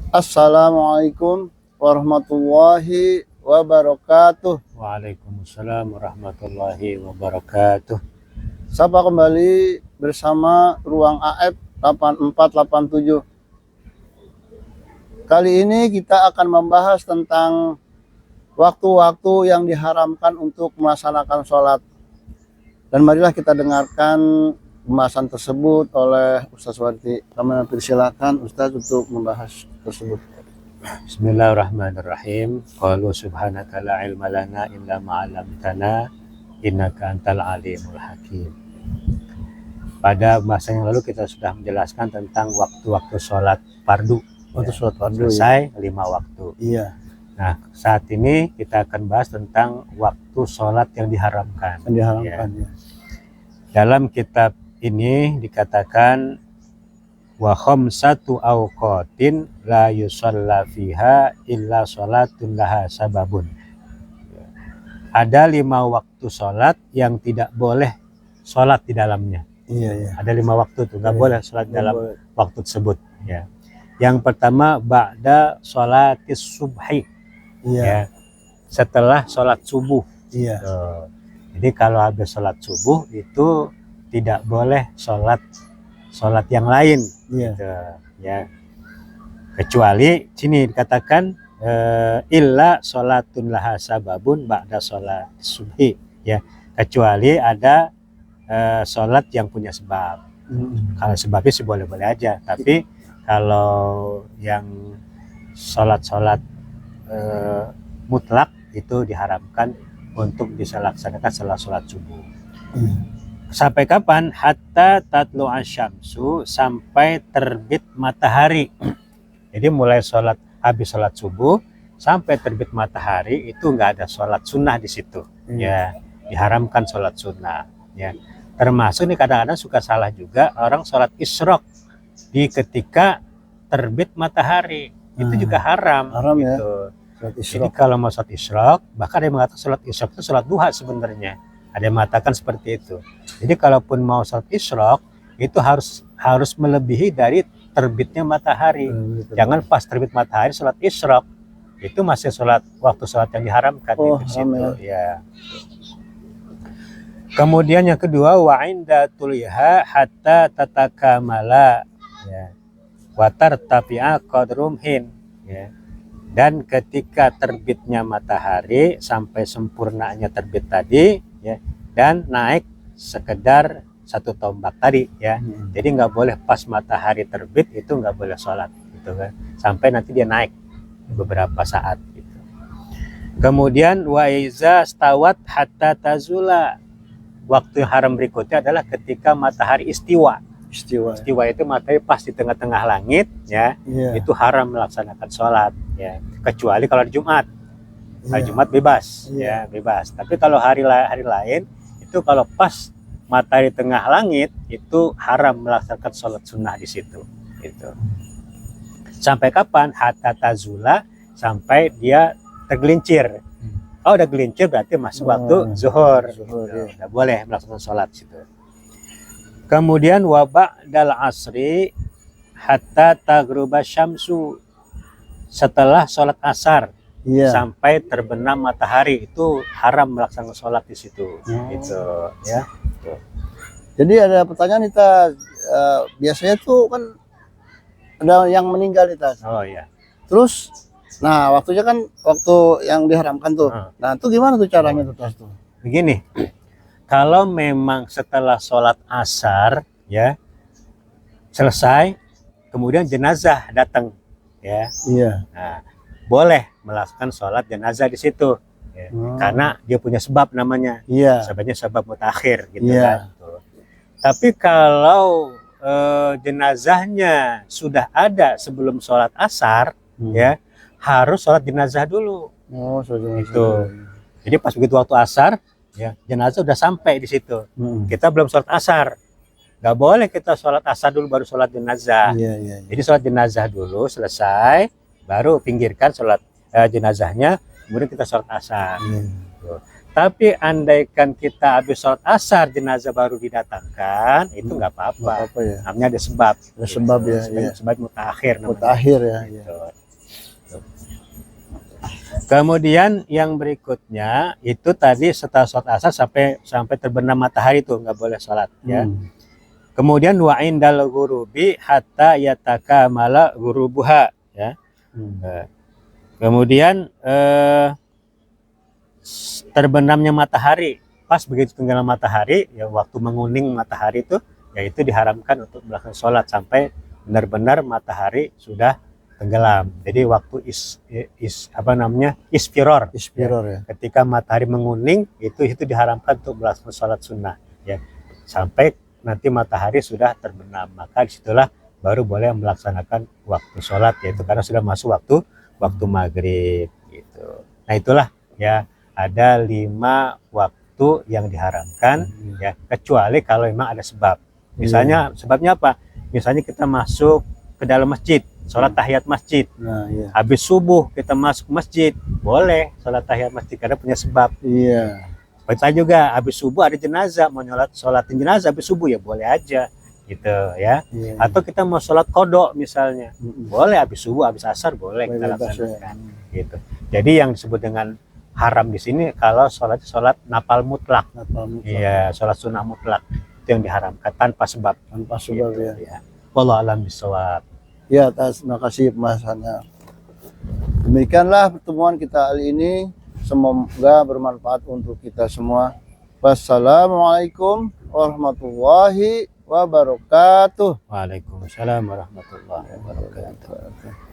Assalamualaikum warahmatullahi wabarakatuh. Waalaikumsalam warahmatullahi wabarakatuh. Sapa kembali bersama Ruang AF 8487. Kali ini kita akan membahas tentang waktu-waktu yang diharamkan untuk melaksanakan sholat. Dan marilah kita dengarkan pembahasan tersebut oleh Ustaz Wardi. Kami persilakan Ustaz untuk membahas tersebut. Bismillahirrahmanirrahim. Qalu subhanaka la ilma lana illa ma 'allamtana innaka antal alimul hakim. Pada masa yang lalu kita sudah menjelaskan tentang waktu-waktu sholat fardu. Waktu sholat fardu selesai 5 waktu. Iya. Nah, saat ini kita akan bahas tentang waktu sholat yang diharamkan. Ya. Dalam kitab ini dikatakan wa khamsatu awqatin la yusalla fiha illa sholatun laha sababun. Ada 5 waktu sholat yang tidak boleh sholat di dalamnya. Iya. Ada 5 waktu tuh nggak boleh sholat dalam waktu tersebut. Ya. Yang pertama ba'da sholatis subhi. Ya, setelah sholat subuh. Iya. Jadi kalau habis sholat subuh itu tidak boleh sholat yang lain. Iya. Gitu, ya. Kecuali sini dikatakan illa sholatun laha sababun ba'da sholat subhi. Ya, kecuali ada sholat yang punya sebab. Kalau sebabnya sih boleh-boleh aja. Tapi kalau yang sholat mutlak itu diharamkan untuk bisa laksanakan setelah sholat subuh. Sampai kapan? Hatta tatlu asyamsu, sampai terbit matahari. Jadi mulai habis sholat subuh sampai terbit matahari itu nggak ada sholat sunnah di situ. Ya, diharamkan sholat sunnah. Ya, termasuk nih kadang-kadang suka salah juga orang sholat isyraq di ketika terbit matahari. Itu juga haram gitu. Jadi kalau mau sholat isyraq, bahkan ada yang mengatakan sholat isyraq itu sholat duha sebenarnya. Ada yang mengatakan seperti itu. Jadi kalaupun mau sholat isyraq itu harus melebihi dari terbitnya matahari. Jangan pas terbit matahari sholat isyraq. Itu masih waktu sholat yang diharamkan di situ. Ya. Kemudian yang kedua wa inda tuliha hatta tatakamala. Ya. Watar tapi'a qadrumhin. Ya. Dan ketika terbitnya matahari sampai sempurnanya terbit tadi, ya, dan naik sekedar 1 tombak tadi, ya. Jadi nggak boleh pas matahari terbit itu nggak boleh sholat, gitu kan? Sampai nanti dia naik beberapa saat. Gitu. Kemudian wa iza stawat hatta tazula. Waktu yang haram berikutnya adalah ketika matahari istiwa. Istiwa itu matahari pas di tengah-tengah langit, ya. Itu haram melaksanakan sholat, ya. Kecuali kalau hari Jumat. Hari Jumat bebas, ya, bebas. Tapi kalau hari lain itu kalau pas matahari tengah langit itu haram melaksanakan sholat sunnah di situ. Gitu. Sampai kapan? Hatta tazula, sampai dia tergelincir. Oh, udah gelincir berarti masuk waktu zuhur. Udah boleh melaksanakan sholat situ. Kemudian wabak dal asri hatta taghruba syamsu, setelah sholat asar sampai terbenam matahari itu haram melaksanakan sholat di situ. Gitu, ya. Jadi ada pertanyaan kita biasanya tuh kan ada yang meninggal kita. Oh iya. Terus, nah waktunya kan waktu yang diharamkan tuh. Nah itu gimana tuh caranya tuh? Begini. Kalau memang setelah sholat asar, ya, selesai, kemudian jenazah datang, ya, nah, boleh melakukan sholat jenazah di situ, ya, karena dia punya sebab namanya, sebabnya sebab mutakhir, gitu kan. Tapi kalau jenazahnya sudah ada sebelum sholat asar, ya, harus sholat jenazah dulu. Itu. Jadi pas begitu waktu asar, ya, jenazah udah sampai di situ. Kita belum sholat asar, nggak boleh kita sholat asar dulu baru sholat jenazah. Jadi sholat jenazah dulu selesai, baru pinggirkan sholat jenazahnya, kemudian kita sholat asar. Tapi andaikan kita habis sholat asar jenazah baru didatangkan, itu nggak Nggak apa-apa. apa ya. Namanya ada sebab. Ada sebab ya, Sebab, iya. sebab mutakhir namanya. Mutakhir ya. Iya. Gitu. Kemudian yang berikutnya itu tadi setelah sholat asar sampai terbenam matahari itu nggak boleh sholat ya. Kemudian wa indal ghurubi hatta yatakamala ghurubuha ya. Kemudian terbenamnya matahari, pas begitu tenggelam matahari ya, waktu menguning matahari itu yaitu diharamkan untuk melakukan sholat sampai benar-benar matahari sudah tenggelam. Jadi waktu isfiror Ya. ketika matahari menguning itu diharamkan untuk melakukan sholat sunnah ya, sampai nanti matahari sudah terbenam, maka disitulah baru boleh melaksanakan waktu sholat, yaitu karena sudah masuk waktu maghrib gitu. Nah itulah ya, ada 5 waktu yang diharamkan ya, kecuali kalau memang ada sebab. Misalnya sebabnya apa? Misalnya kita masuk ke dalam masjid, sholat tahiyat masjid. Nah, iya. Habis subuh kita masuk masjid, boleh sholat tahiyat masjid karena punya sebab. Iya. Kita juga habis subuh ada jenazah, mau sholatin jenazah habis subuh ya boleh aja gitu ya. Iya. Atau kita mau sholat kodok misalnya, boleh habis subuh, habis asar boleh kita laksanakan gitu. Jadi yang disebut dengan haram di sini kalau sholat nafal mutlak. Iya, sholat sunnah mutlak itu yang diharamkan tanpa sebab. Tanpa sebab gitu, ya. Wallahu a'lam bishawab. Ya, terima kasih pembahasannya. Demikianlah pertemuan kita kali ini. Semoga bermanfaat untuk kita semua. Wassalamualaikum warahmatullahi wabarakatuh. Waalaikumsalam warahmatullahi wabarakatuh.